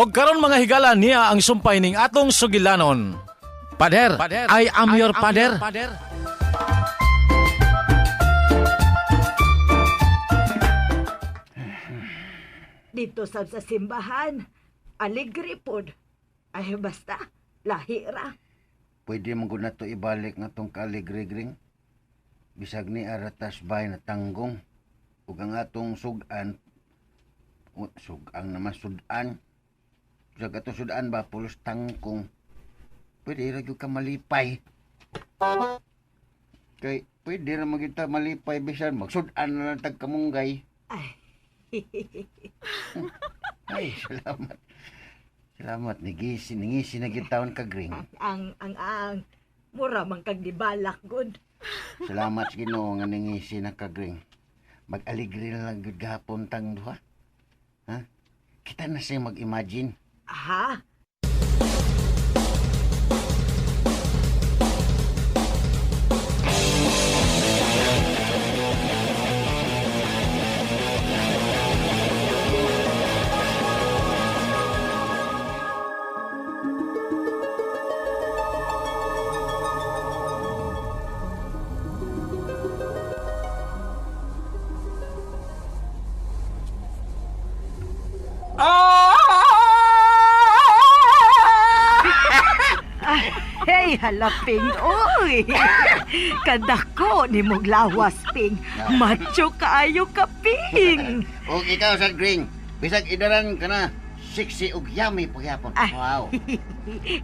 Og karon mga higala niya ang sumpay ning atong sugilanon. Pader, I am your pader. Dito sa simbahan, aligri pod. Ay basta, lahira. Pwede mo na to ibalik nga tong kaligrig-ring. Bisag ni aratas bay na tanggong. Ug ang atong sugan, sugang naman sudan. Bisag atong sudan ba, pulos tangkong. Pwede ra gyud ka malipay. Kay pwede ra magita malipay bisan magsudan na lang tag kamunggay. Ay, salamat. Salamat, ningisi na gitawon ka, Gring. Ang, mura man kag dibalak, good. Salamat sa Ginoo nga ningisi na ka, Gring. Mag-aligri na lang gud gahapon tang duha. Ha? Kita na siya mag-imagine. Aha, hey, halaping, uy. Kadako ni mong lawas, Ping. Macho kaayo ka, Ping. O ikaw, Sad Gring. Bisag idaran ka na. Sexy ug yummy pagyapon. Wow.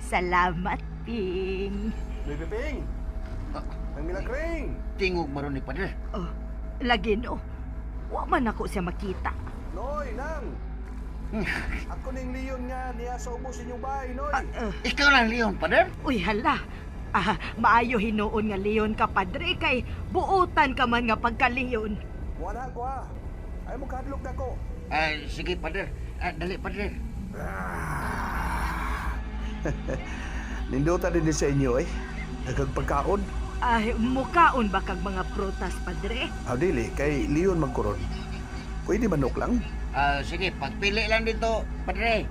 Salamat, Ping. Baby Ping! Ang milagring! Tingog maron ni Pader. Oh, lagi no. Wa man ako siya makita. Noy, nang! Ako ning Leon nga niya sa ubos inyong bahay, Noy! Ikaw lang, Leon, Pader? Uy, hala. Maayo hinuon nga Leon ka, padre, kay buutan ka man nga pagka-Leon. Wala ko ha! Ay mo kadlok na ko! Sige, Pader. Dali, Pader. Ninduta din sa inyo eh. Nagagpagkaon. Mukaon ba kag mga prutas, padre? Dili, kay Leon magkuron. Pwede manok lang? Sige, pagpili lang dito, Padre.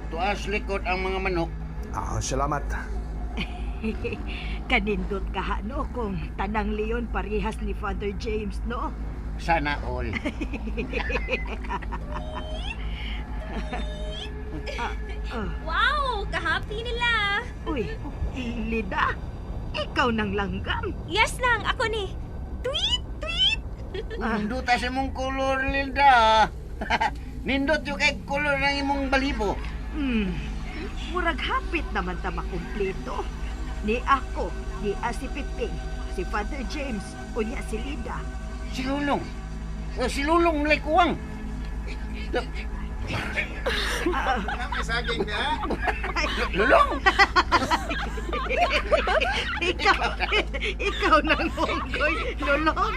Tuas likod ang mga manok. Salamat. Kanindot ka ha, no? Kung tanang Leon parehas ni Father James, no? Sana all. Wow! Ka-happy nila! Uy, Lida, ikaw nang langgam. Yes lang, ako ni. Tweet! Tweet! Ninduta sa imong kulor, Linda. Nindot yung kay kulor ng imong balibo. Murag hapit naman ta makumpleto. Ni ako, ni si Piping, si Father James, unya si Lida. Si Lulong. Si Lulong mulay kuwang. May saging niya? Lulong! ikaw nang unggoy, lulong.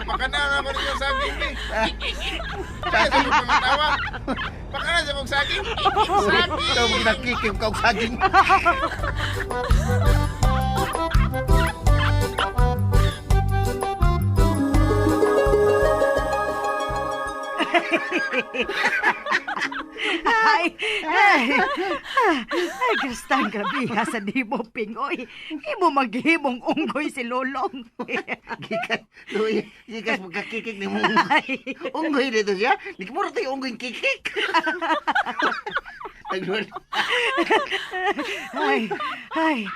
Pakana mo rin yung saging eh. Kaya sa mga pangatawa. Pakana sa mong saging. Saging! Ikaw mong nakikim ka og saging. Ay, gastang grabiha sa di mo, Pingoy. Imo maghimong unggoy si Lolong. Gikas, Luy, gikas magkakikik ni mong unggoy dito siya. Nikmuro tayo unggoy kikik. Ay,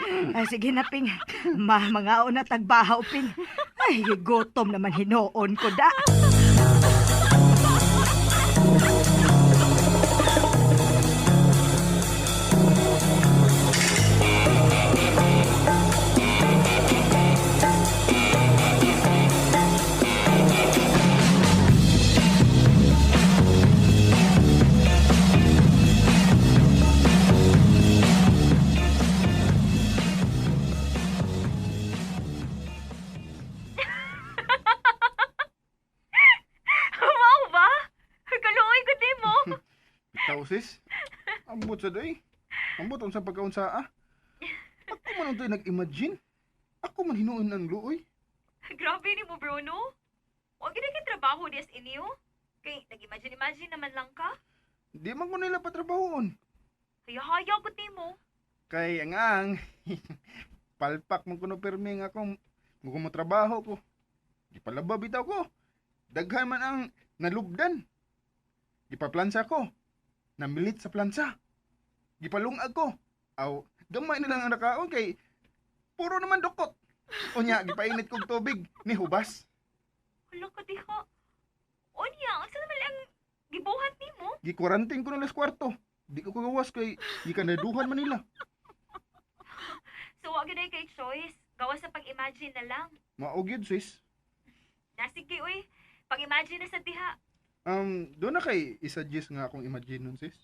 sige na, Ping. Mangaon na tagbahaw, Ping. Ay, gutom naman hinoon ko da. Sis, ambot sa day. Ambot ang sa pagkaunsa ah. Ako man ang tayo nag-imagine. Ako man hinuon ng luoy. Grabe ni mo, Bruno. Huwag na trabaho des inyo. Kay, nag-imagine naman lang ka. Di man ko nila patrabahoon. Kaya haya ko mo. Kaya nga, palpak mo kuno permi nga akong mo trabaho ko. Di palaba bitaw ko. Daghan man ang nalubdan. Di pa plansa ko. Namilit sa plansa. Di palungag ko. Aw, gamay na lang ang nakaon kay puro naman dukot. Unya, gipainit kog tubig ni hubas. Hala ka diha. Unya, asa naman ang gibuhat mo? Gi-quarantine ko na las kwarto. Di ko kagawas kay gikanaduhan man nila. So, wag yun ay kay choice. Gawas sa pag-imagine na lang. Maugid, sis. Nasige, uy. Pag-imagine na sa diha. Doon na kay isa-suggest nga akong imagine nun, sis.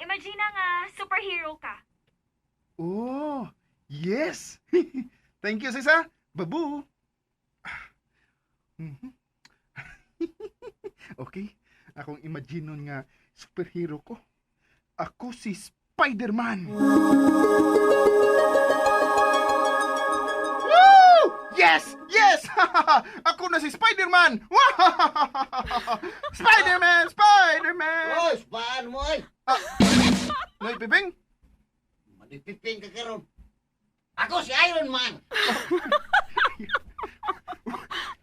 Imagine na nga, superhero ka. Oh, yes! Thank you, sis, ha? Babu! Mhm. Okay, akong imagine nun nga superhero ko. Ako si Spider-Man! Woo! Yes! Yes! Ako na si Spider-Man! Spider-Man! Spider-Man! Boss, paano mo ay? Noy, Piping? Madipiping ka karon. Ako si Iron Man.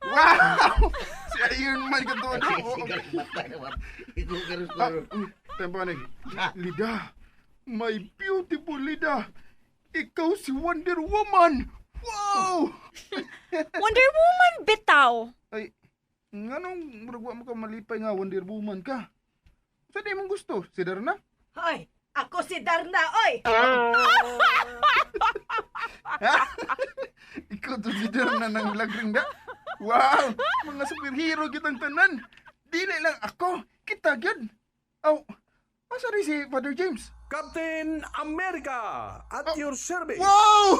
Wow! Si Iron Man ka doon. Sigal mata naman. Ito karon. Tempo na. Lida, my beautiful Lida. Ikaw si Wonder Woman. Wow! Wonder Woman, bitaw. Ay, nganong muragwa mo ka malipay nga Wonder Woman ka? Sa di mong gusto, si Darna? Hoy, ako si Darna, oy! Ikaw to si Darna ng lagring da? Wow! Mga superhero kitang tanan. Dili lang ako. Kita gyud. Aw, asa rin si Father James? Captain America at your service. Wow!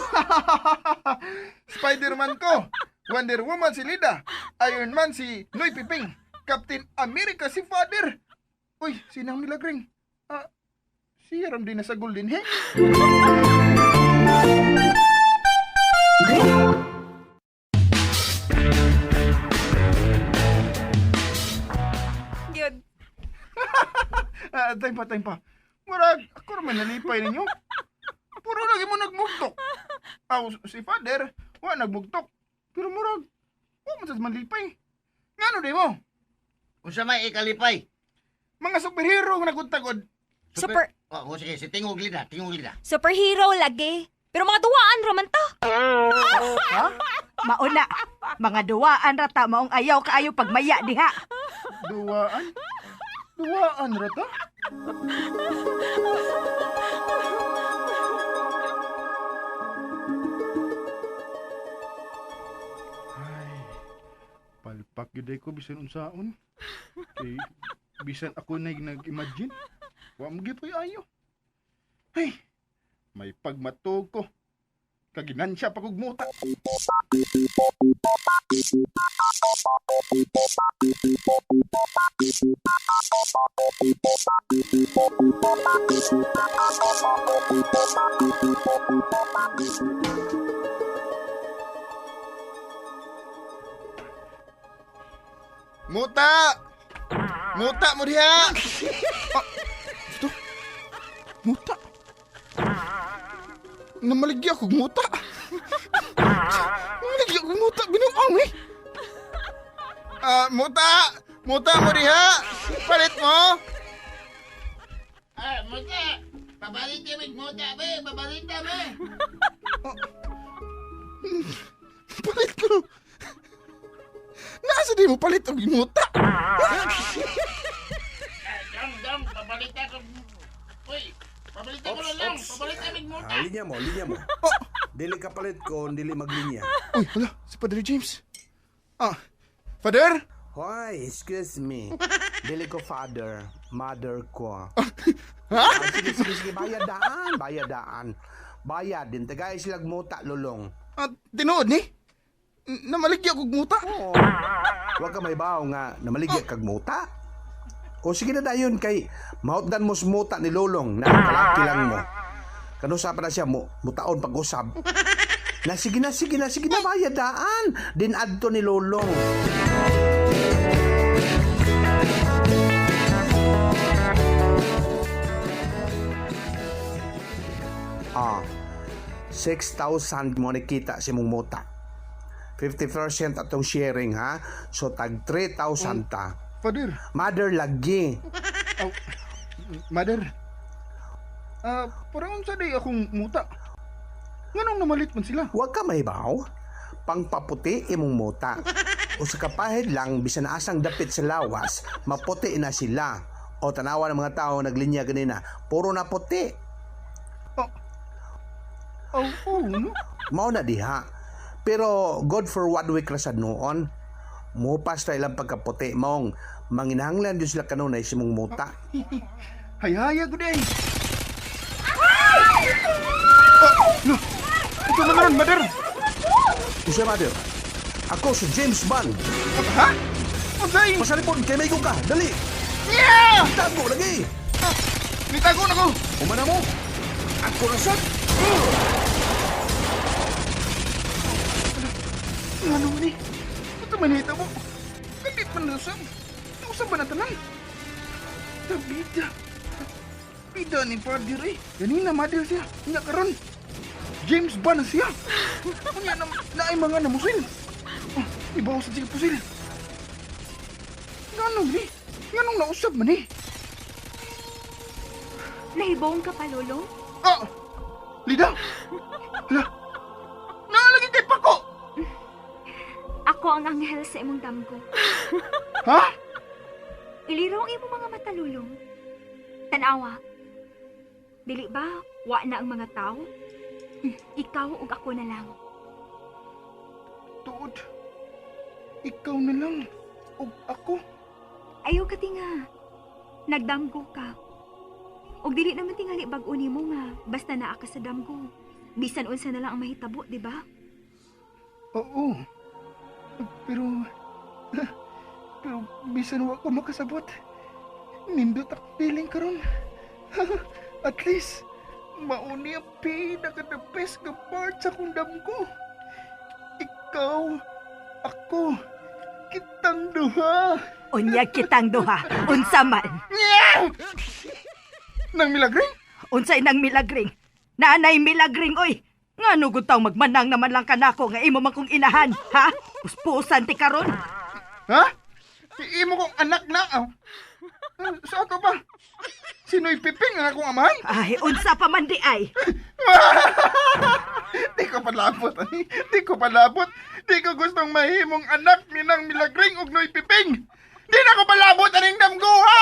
Spider-Man ko. Wonder Woman si Lida. Iron Man si Noy Piping. Captain America si Father. Uy, sinang milagring? Si Ram din na sa Golden He. Yun. Time pa. Murag, ako naman nalipay ninyo. Puro lagi mo nagmugtok. Si Father, nagmugtok. Pero murag, mo sa manlipay. Ngano di mo? Unsa may ikalipay? Mga superhero nga naguntagod. Oh, sige, si Tingog Lida. Superhero lagi. Pero mga duwaan raman ta. Ha? Mauna, mga duwaan rata maong ayaw kaayo pagmaya diha. Duwaan? Duwaan rata? Ay, palpak yun ko bisan unsaon. Kay, bisan ako na nag-imagine. Wa mo gipoy ayo. Ay, may pagmatog ko. Kaginansya pa kog muta. Muta! Muta mo diha! Ito? Muta? Namaligya ko muta. Namaligya ko muta. Binuang eh. Muta! Muta mo diha! Palit mo! Muta! Pabalit kami, Muta, be! Pabalit kami! Palit ko! Nasa di mo palit ang muta? Dam, pabalit ako. Uy, pabalit ako na lang. Pabalit kami, Muta! Linya mo. Dili ka palit ko, dili maglinya. Uy, wala. Si Padre James. Father? Hoy, excuse me. Dili ko father, mother ko. Ha? Sige, bayadaan. Bayad din, tagay silag muta, lulong. Tinuod ni? Namaligya ko muta? Oo. Huwag ka may baho nga, namaligya kag muta. O sige na dayon kay, mautdan mo muta ni lulong, na kalaki lang mo. Kanusa pa na siya, mutaon pag-usab. Sige na, bayadaan. Din adto ni lulong. Ah, 6,000 mo nakita si mong muta. 50% atong sharing ha. So tag 3,000 ta. Father, Mother lagi. mother. Parang unsa day akong muta. Nganong namalit man sila? Huwag ka mahibaw. Pangpaputi imong muta. O sa kapahid lang, bisan na asang dapit sa lawas, maputi na sila. O tanawa ng mga tao naglinya ganina, puro na puti. No? Mao na diha. Pero good for 1 week rasad noon. Mupas tayo lang pagkaputi. Maong manginahanglan din sila kanunay si mong muta. Hayaya ko day. No. Ito na ron, mother. Siya, mother. Ako si James Bond. Ha? Unsay? Pasalipon, kay may ka. Dali. Yeah! Tago lagi. Nitago na ko. Umana mo. Ako na sad. Ano man eh? Ito manita mo. Kandit man nasam. Nausap ba na tanan? Tabida. Bida ni Father eh. Ganina mother siya. Nga karon. James Bond na siya. Kunya na ay mga namusil. Ibaw sa sige pusil. Ganong ni? Ganong nausap man eh? Nahibong ka pa, Lolong? Lida! Naalagi kay Pako! Ako ang anghel sa imong damgo. Ha? Iliraw ang imong mga mata, Lolong. Tanawa. Dili ba, wa na ang mga tao? Ikaw ug ako na lang. Tuod. Ikaw na lang. O ako. Ayaw ka tinga. Nagdamgo ka. Og dili naman tingali bag-o nimo nga basta naa ka sa damgo. Bisan unsa na lang ang mahitabo, di ba? Oo. Pero bisan wa ko makasabot. Nindot ak feeling karon. At least mauni ang pinaka-the best nga part sa kundam ko. Ikaw, ako, kitang duha. Unya kitang duha. Unsa man? Nang milagring? Unsay nang milagring? Nanay milagring, oy! Ngano gud taw magmanang naman lang kanako nga imo man kong inahan, ha? Puspusan ti karon. Ha? Imo kong anak na. Sa ka ba? Sino'y piping ang akong amahan? Ay, unsa pa man di ay. Di ko palabot, ani. Di ko palabot. Di ko gustong mahimong anak ni nang milagring ug noy piping. Di na ko palabot aning damgo, ha?